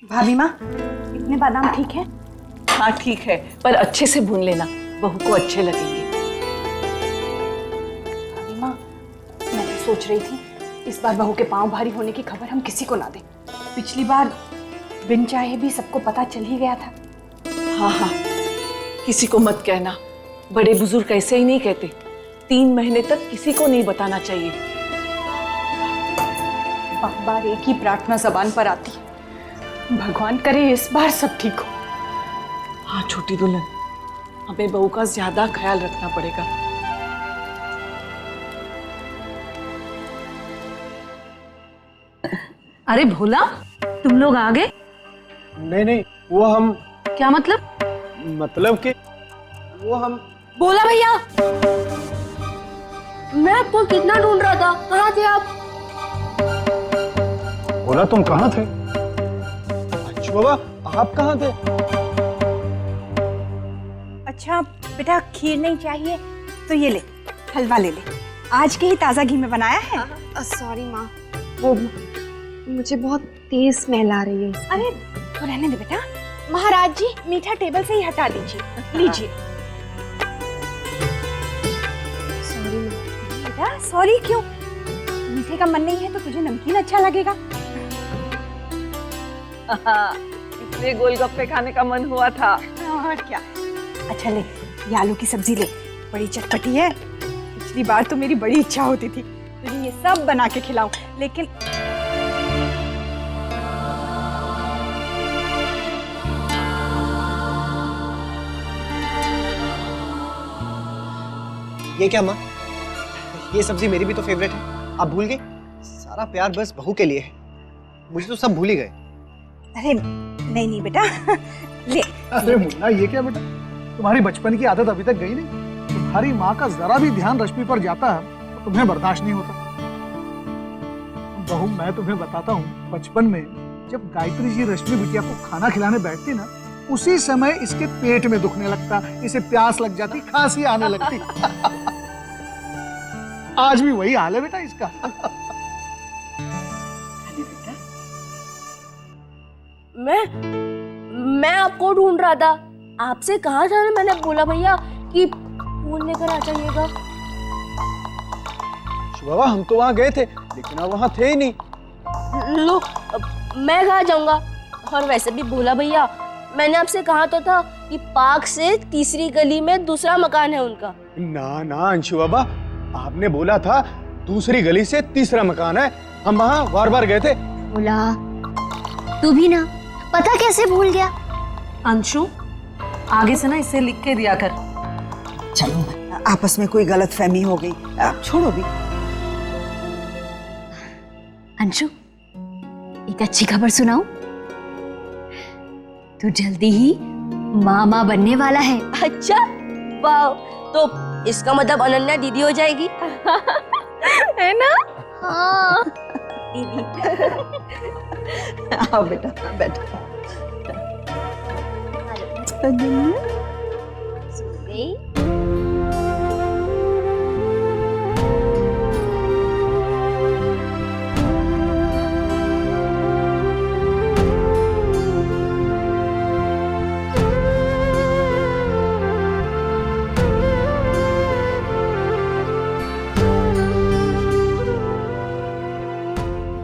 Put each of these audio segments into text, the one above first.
भाभी माँ, इतने बादाम ठीक है? हाँ ठीक है, पर अच्छे से भून लेना, बहू को अच्छे लगेंगे। भाभी माँ, मैं भी सोच रही थी इस बार बहू के पांव भारी होने की खबर हम किसी को ना दें। पिछली बार बिन चाहे भी सबको पता चल ही गया था। हाँ हाँ, किसी को मत कहना, बड़े बुजुर्ग ऐसे ही नहीं कहते। 3 महीने तक किसी को नहीं बताना चाहिए। बार बार एक ही प्रार्थना जबान पर आती है, भगवान करे इस बार सब ठीक हो। हाँ छोटी दुल्हन, हमें बहू का ज्यादा ख्याल रखना पड़ेगा। अरे भोला, तुम लोग आ गए? नहीं नहीं, वो हम। क्या मतलब? मतलब कि वो हम। भोला भैया, मैं आपको कितना ढूंढ रहा था, कहाँ थे आप? बोला तुम कहाँ थे? अच्छा बाबा, आप कहाँ थे? अच्छा बेटा, खीर नहीं चाहिए तो ये ले, हलवा ले ले, आज के ही ताजा घी में बनाया है। सॉरी माँ, वो मुझे बहुत तेज स्मेल आ रही है। अरे तो रहने दे बेटा। महाराज जी, मीठा टेबल से ही हटा दीजिए, लीजिए। सॉरी माँ। बेटा सॉरी क्यों? मीठे का मन नहीं है तो तुझे नमकीन अच्छा लगेगा। इसलिए गोलगप्पे खाने का मन हुआ था। और क्या। अच्छा ले, ये आलू की सब्जी ले, बड़ी चटपटी है। पिछली बार तो मेरी बड़ी इच्छा होती थी तुझे ये सब बना के खिलाऊं, लेकिन ये क्या माँ? ये सब्जी मेरी भी तो फेवरेट है, आप भूल गए? सारा प्यार बस बहू के लिए है, मुझे तो सब भूल ही गए। अरे नहीं नहीं बेटा, ले। अरे मुन्ना, ये क्या बेटा, तुम्हारी बचपन की आदत अभी तक गई नहीं? तुम्हारी माँ का जरा भी ध्यान रश्मि पर जाता है तो तुम्हें बर्दाश्त नहीं होता। बहू, मैं तुम्हें बताता हूँ, बचपन में जब गायत्री जी रश्मि बिटिया को खाना खिलाने बैठती ना, उसी समय इसके पेट में दुखने लगता, इसे प्यास लग जाती, खांसी आने लगती। आज भी वही हाल है बेटा इसका। मैं आपको ढूंढ रहा था, आपसे कहा था ना, मैंने बोला भैया कि फोन लेकर आ जाइएगा। बाबा, हम तो वहाँ गए थे लेकिन आप वहाँ थे ही नहीं। लो, मैं कहाँ जाऊंगा? और वैसे भी भोला भैया, मैंने आपसे कहा तो था कि पार्क से तीसरी गली में दूसरा मकान है उनका। ना ना अंशु बाबा, आपने बोला था दूसरी गली से तीसरा मकान है, हम वहाँ बार बार गए थे। बोला तू भी ना, पता कैसे भूल गया? अंशु, आगे से ना इसे लिख के दिया कर। चलो, आपस में कोई गलतफहमी हो गई, आप छोड़ो भी। अंशु, एक अच्छी खबर सुनाऊं? तू जल्दी ही मामा बनने वाला है। अच्छा, वाह, तो इसका मतलब अनन्या दीदी हो जाएगी। है ना? हाँ। आओ बेटा, बैठो।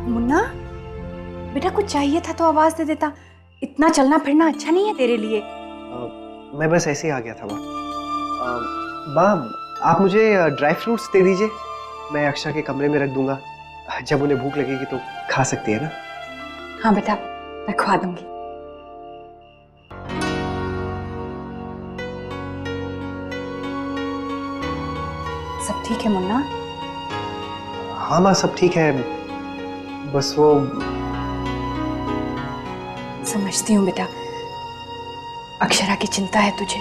मुन्ना बेटा, कुछ चाहिए था तो आवाज दे देता, इतना चलना फिरना अच्छा नहीं है तेरे लिए। मैं बस ऐसे ही आ गया था माँ। माँ, आप मुझे ड्राई फ्रूट्स दे दीजिए, मैं अक्षरा के कमरे में रख दूंगा, जब उन्हें भूख लगेगी तो खा सकती है ना। हाँ बेटा, मैं खवा दूंगी। सब ठीक है मुन्ना? हाँ माँ, सब ठीक है, बस वो। समझती हूँ बेटा, अक्षरा की चिंता है तुझे।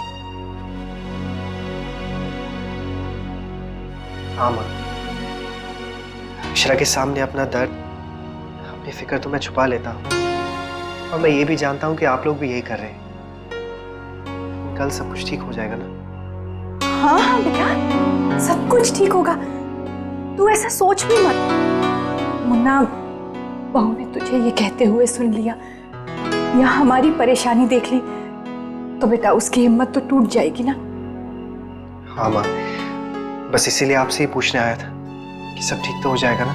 हाँ माँ, अक्षरा के सामने अपना दर्द, अपनी फिक्र तो मैं छुपा लेता हूँ, और मैं ये भी जानता हूँ कि आप लोग भी यही कर रहे हैं। कल सब कुछ ठीक हो जाएगा ना? हाँ हाँ बेटा, सब कुछ ठीक होगा, तू ऐसा सोच भी मत। मुन्ना, बहू ने तुझे ये कहते हुए सुन लिया या हमारी परेशानी देख ली तो बेटा उसकी हिम्मत तो टूट जाएगी ना। हाँ माँ, बस इसीलिए आपसे ही पूछने आया था कि सब ठीक तो हो जाएगा ना,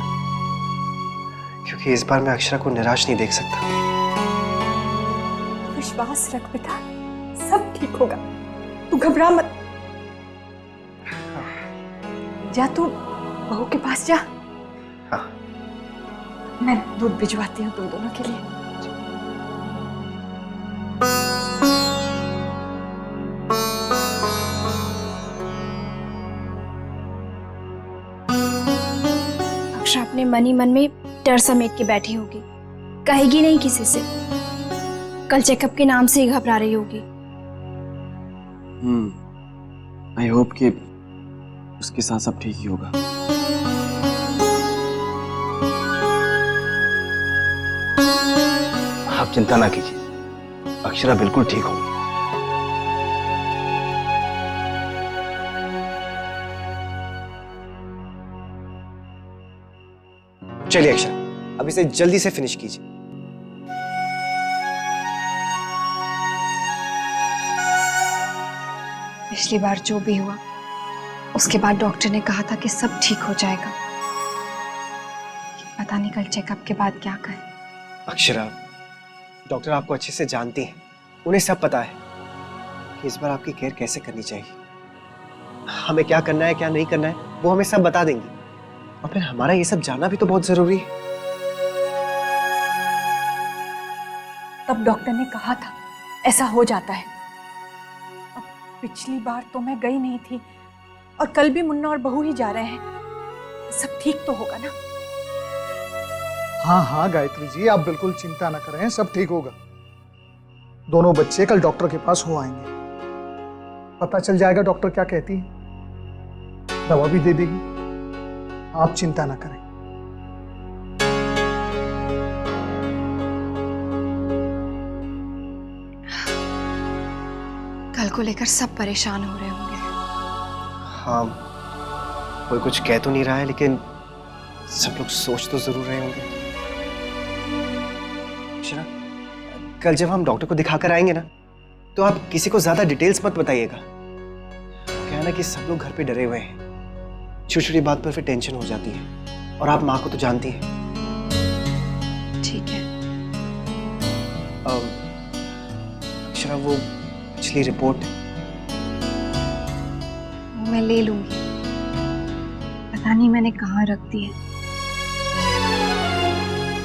क्योंकि इस बार मैं अक्षरा को निराश नहीं देख सकता। विश्वास रख बेटा, सब ठीक होगा, तू घबरा मत। जा तू बहू के पास जा। हाँ। मैं दूध भिजवाती हूँ तुम दोनों के लिए। अक्षरा अपने मन ही मन में डर समेट के बैठी होगी, कहेगी नहीं किसी से। कल चेकअप के नाम से ही घबरा रही होगी। आई होप कि उसके साथ सब ठीक ही होगा। आप चिंता ना कीजिए, अक्षरा बिल्कुल ठीक होगी। चलिए अक्षरा, अब इसे जल्दी से फिनिश कीजिए। पिछली बार जो भी हुआ उसके बाद डॉक्टर ने कहा था कि सब ठीक हो जाएगा। पता नहीं कल चेकअप के बाद क्या कहे। अक्षरा, डॉक्टर आपको अच्छे से जानती हैं, उन्हें सब पता है कि इस बार आपकी केयर कैसे करनी चाहिए। हमें क्या करना है क्या नहीं करना है वो हमें सब बता देंगी, और फिर हमारा ये सब जानना भी तो बहुत जरूरी है। तब डॉक्टर ने कहा था ऐसा हो जाता है। अब पिछली बार तो मैं गई नहीं थी और कल भी मुन्ना और बहू ही जा रहे हैं, सब ठीक तो होगा ना। हाँ हाँ गायत्री जी, आप बिल्कुल चिंता न करें, सब ठीक होगा। दोनों बच्चे कल डॉक्टर के पास हो आएंगे, पता चल जाएगा डॉक्टर क्या कहती है, दवा भी दे देगी। आप चिंता न करें। कल को लेकर सब परेशान हो रहे होंगे। हाँ, कोई कुछ कह तो नहीं रहा है, लेकिन सब लोग सोच तो जरूर रहे होंगे। अक्षरा, कल जब हम डॉक्टर को दिखाकर आएंगे ना, तो आप किसी को ज्यादा डिटेल्स मत बताइएगा। क्या है ना कि सब लोग घर पे डरे हुए हैं, छोटी छोटी बात पर फिर टेंशन हो जाती है, और आप माँ को तो जानती हैं। ठीक है। अक्षरा, वो पिछली रिपोर्ट वो मैं ले लूंगी, पता नहीं मैंने कहाँ रख दी है।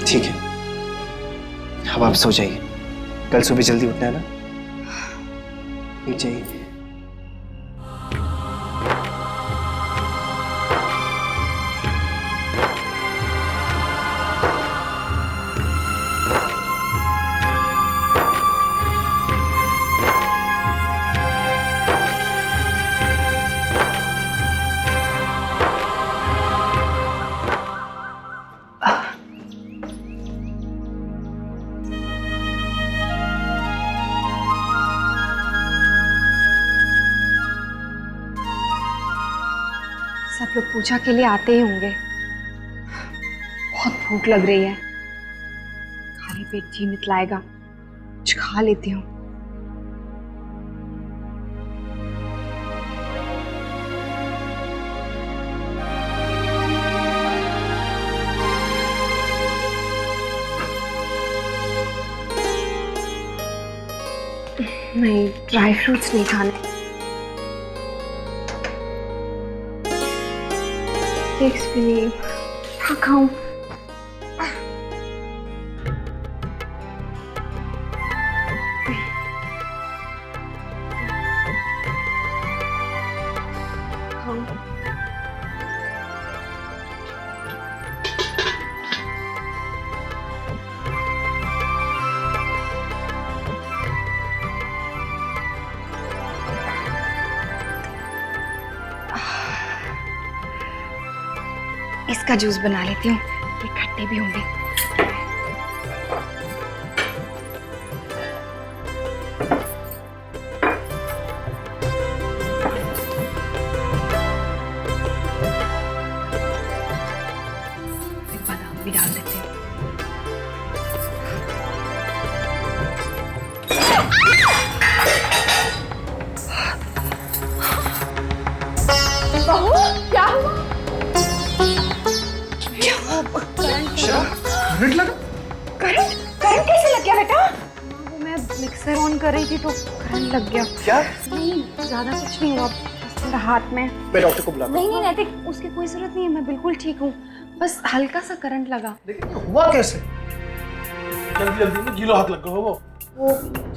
ठीक है, अब आप सो जाइए, कल सुबह जल्दी उठना है ना। ठीक जाइए। सब लोग पूजा के लिए आते ही होंगे। बहुत भूख लग रही है, खाली पेट जी मितलाएगा, कुछ खा लेती हूँ। नहीं, ड्राई फ्रूट्स नहीं खाने। केक्स भी नहीं, क्या खाऊं? इसका जूस बना लेती हूँ, ये खट्टे भी होंगे। बादाम भी डाल देती हूँ। करंट लगा? करंट करंट कैसे लग गया बेटा? वो मैं मिक्सर ऑन कर रही थी तो करंट लग गया। क्या? नहीं, ज्यादा कुछ नहीं हुआ, बस मेरा हाथ में। मैं डॉक्टर को बुलाता हूँ। नहीं नैतिक, उसकी कोई जरूरत नहीं है, मैं बिल्कुल ठीक हूँ, बस हल्का सा करंट लगा। लेकिन ये हुआ कैसे? जल्दी जल्दी में गीलो हाथ लग गया वो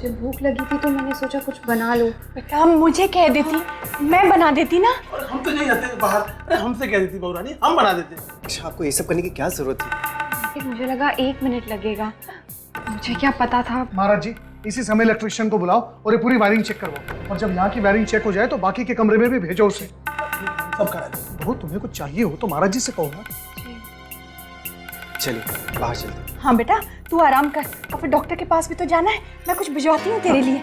जब भूख लगी थी तो मैंने सोचा कुछ बना लो। बेटा मुझे कह देती, मैं बना देती ना। और हम तो नहीं जाते बाहर, अरे हमसे कह देती बहुरानी, हम बना देते। अच्छा, आपको ये सब करने की क्या जरूरत थी? फिर मुझे लगा 1 मिनट लगेगा, मुझे क्या पता था। महाराज जी, इसी समय इलेक्ट्रिशियन को बुलाओ और ये पूरी वायरिंग चेक करवाओ, और जब यहाँ की वायरिंग चेक हो जाए तो बाकी के कमरे में भी भेजो उसे। सब करा देते। वो तुम्हें कुछ चाहिए हो तो महाराज जी से कहो ना। चलिए बाहर चलते हैं। हाँ बेटा तू आराम कर, और फिर डॉक्टर के पास भी तो जाना है, मैं कुछ भिजवाती हूँ तेरे लिए।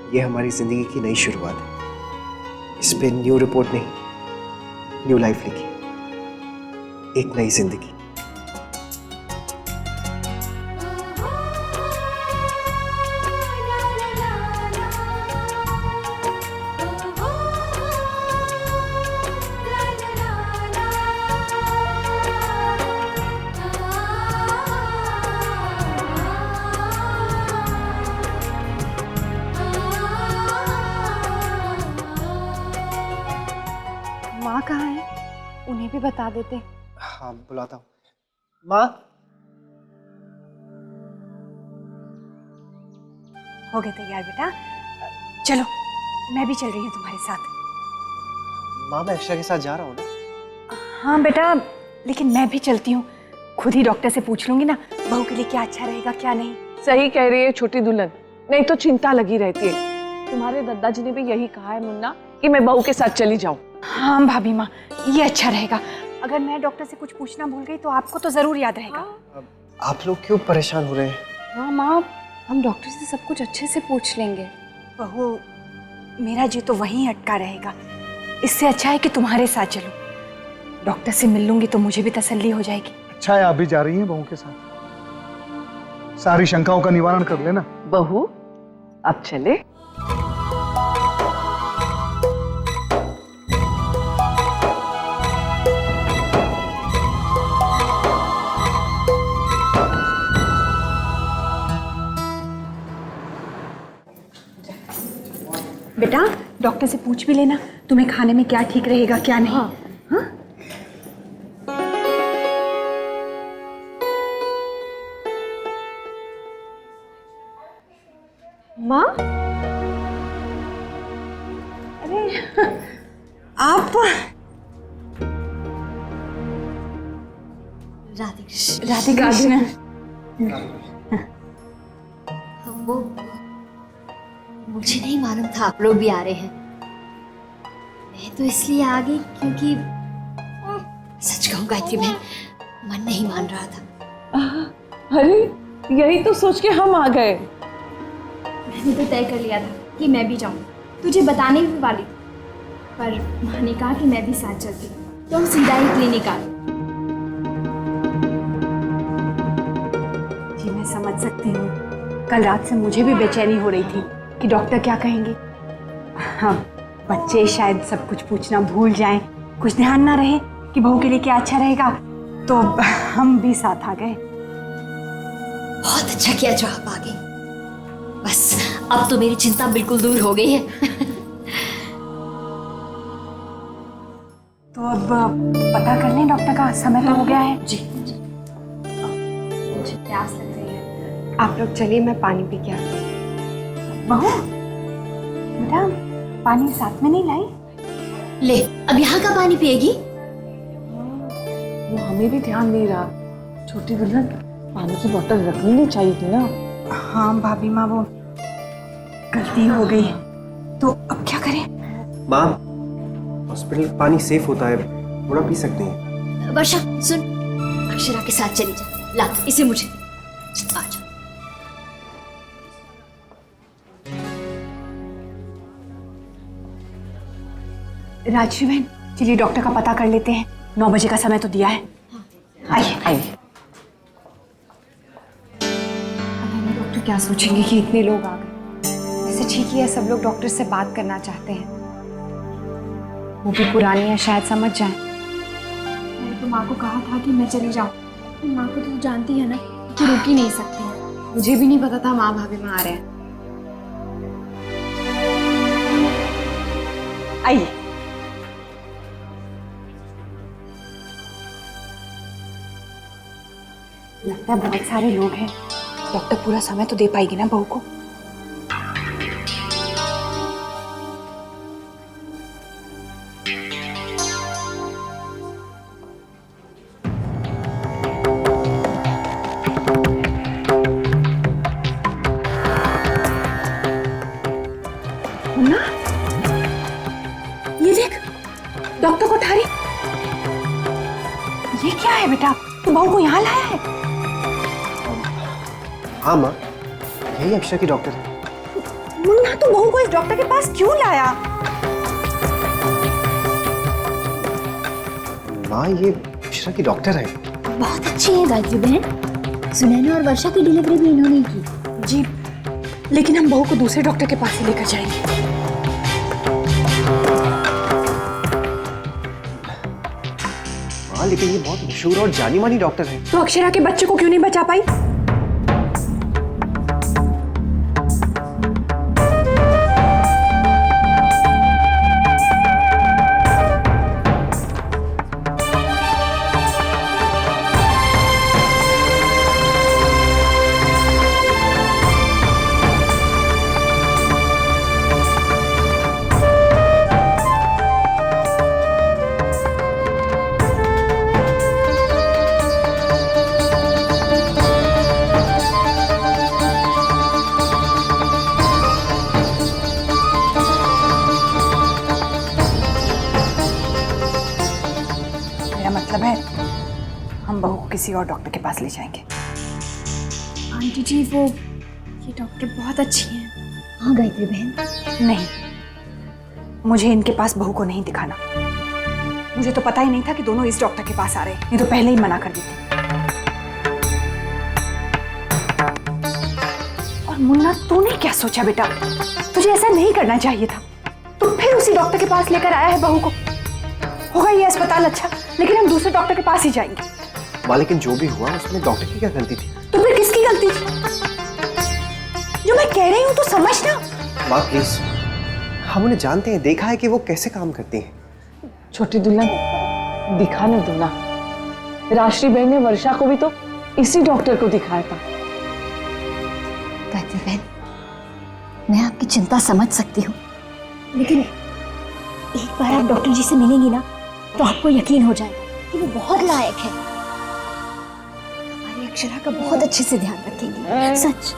ये हमारी जिंदगी की नई शुरुआत है। इस पे न्यू रिपोर्ट नहीं, न्यू लाइफ लिखी, एक नई जिंदगी। माँ कहाँ है? उन्हें भी बता देते। हाँ बुलाता हूँ। माँ, हो गए तैयार बेटा, चलो मैं भी चल रही हूँ तुम्हारे साथ। माँ मैं अक्षरा के साथ जा रहा हूँ ना। हाँ बेटा, लेकिन मैं भी चलती हूँ, खुद ही डॉक्टर से पूछ लूंगी ना बहू के लिए क्या अच्छा रहेगा क्या नहीं। सही कह रही है छोटी दुल्हन, नहीं तो चिंता लगी रहती है। तुम्हारे दादाजी ने भी यही कहा है मुन्ना कि मैं बहू के साथ चली जाऊं। हाँ भाभी माँ, ये अच्छा रहेगा। अगर मैं डॉक्टर से कुछ पूछना भूल गई तो आपको तो जरूर याद रहेगा। आप लोग क्यों परेशान हो रहे हैं? हाँ माँ, हम डॉक्टर से सब कुछ अच्छे से पूछ लेंगे। बहू, मेरा जी तो वहीं अटका रहेगा, इससे अच्छा है कि तुम्हारे साथ चलो। डॉक्टर से मिल लूंगी तो मुझे भी तसल्ली हो जाएगी। अच्छा है आप भी जा रही हैं बहू के साथ, सारी शंकाओं का निवारण कर लेना। बहू अब चले। बेटा डॉक्टर से पूछ भी लेना तुम्हें खाने में क्या ठीक रहेगा क्या नहीं। हाँ, हाँ? माँ, अरे आप राधे कृष्ण। राधे कृष्ण। वो मुझे नहीं मालूम था आप लोग भी आ रहे हैं। मैं तो इसलिए आ गई क्योंकि सच कहूँ गायत्री बहन, मन नहीं मान रहा था। अरे यही तो सोच के हम आ गए। मैंने तो तय कर लिया था कि मैं भी जाऊँ, तुझे बताने भी वाली थी, पर माँ ने कहा कि मैं भी साथ चलती हूँ, तो हम सीधा ही क्लिनिक आ गए। जी मैं समझ सकती हूँ, कल रात से मुझे भी बेचैनी हो रही थी कि डॉक्टर क्या कहेंगे। हाँ, बच्चे शायद सब कुछ पूछना भूल जाएं, कुछ ध्यान ना रहे कि बहू के लिए क्या अच्छा रहेगा, तो हम भी साथ आ गए। बहुत अच्छा किया जो आप आ गई, बस अब तो मेरी चिंता बिल्कुल दूर हो गई है। तो अब पता कर लें डॉक्टर का, समय तो हो गया है। जी मुझे प्यास लग रही है। आप लोग चलिए, मैं पानी पी के आती हूँ। बहू, बेटा पानी साथ में नहीं लाई? ले, अब यहाँ का पानी पिएगी? वो हमें भी ध्यान नहीं रहा। छोटी दुल्हन, पानी की बोतल रखनी नहीं चाहिए थी ना। हाँ भाभी माँ, वो गलती हो गई, तो अब क्या करें? माँ, हॉस्पिटल का पानी सेफ होता है, थोड़ा पी सकते हैं। वर्षा सुन, अक्षरा के साथ चली जा, ला इसे मुझे दे। आ जा। राजश्री बहन, चलिए डॉक्टर का पता कर लेते हैं, 9 बजे का समय तो दिया है। आइए आइए। डॉक्टर क्या सोचेंगे कि इतने लोग आ गए। वैसे ठीक ही है, सब लोग डॉक्टर से बात करना चाहते हैं, वो भी पुरानी है, शायद समझ जाए। मैंने तो माँ को कहा था कि मैं चली जाऊँ, माँ को तो जानती है ना कि रुक ही नहीं सकती है। मुझे भी नहीं पता था माँ भाभी में आ रहे हैं। आइए। लगता है बहुत सारे लोग हैं, डॉक्टर पूरा समय तो दे पाएगी ना बहू को? मुन्ना, ये देख, डॉक्टर कोठारी। ये क्या है बेटा, तू बहू को यहाँ लाया है? हाँ माँ, यही अक्षरा की डॉक्टर है। मुन्ना, तू बहू को इस डॉक्टर के पास क्यों लाया? माँ, ये अक्षरा की डॉक्टर है। बहुत अच्छी है गायत्री बहन, सुनैना और वर्षा की डिलीवरी भी इन्होंने की। जी, लेकिन हम बहू को दूसरे डॉक्टर के पास ही लेकर जाएंगे। हाँ, लेकिन ये बहुत मशहूर और जानी मानी डॉक्टर है। तो अक्षरा के बच्चे को क्यों नहीं बचा पाई? मतलब है हम बहू को किसी और डॉक्टर के पास ले जाएंगे। आंटी जी, वो ये डॉक्टर बहुत अच्छी हैं। हाँ गायत्री बहन। नहीं, मुझे इनके पास बहू को नहीं दिखाना। मुझे तो पता ही नहीं था कि दोनों इस डॉक्टर के पास आ रहे हैं, नहीं तो पहले ही मना कर देती। और मुन्ना, तूने क्या सोचा बेटा? तुझे ऐसा नहीं करना चाहिए था। तू फिर उसी डॉक्टर के पास लेकर आया है बहू को। होगा ये अस्पताल अच्छा, लेकिन हम दूसरे डॉक्टर के पास ही जाएंगे। माँ, लेकिन जो भी हुआ उसमें डॉक्टर की क्या गलती थी? तो फिर किसकी गलती थी? जो मैं कह रही हूँ तो समझना। माँ प्लीज, हम उन्हें जानते हैं, देखा है कि वो कैसे काम करती हैं। छोटी दुल्हन, दिखाने दो ना। राशि बहन ने वर्षा को भी तो इसी डॉक्टर को दिखाया था। गायत्री बहन, मैं आपकी चिंता समझ सकती हूँ, लेकिन एक बार आप डॉक्टर जी से मिलेंगी ना तो आपको यकीन हो जाएगा कि वो बहुत लायक है। हमारी अक्षरा का बहुत अच्छे से ध्यान रखेंगी, सच।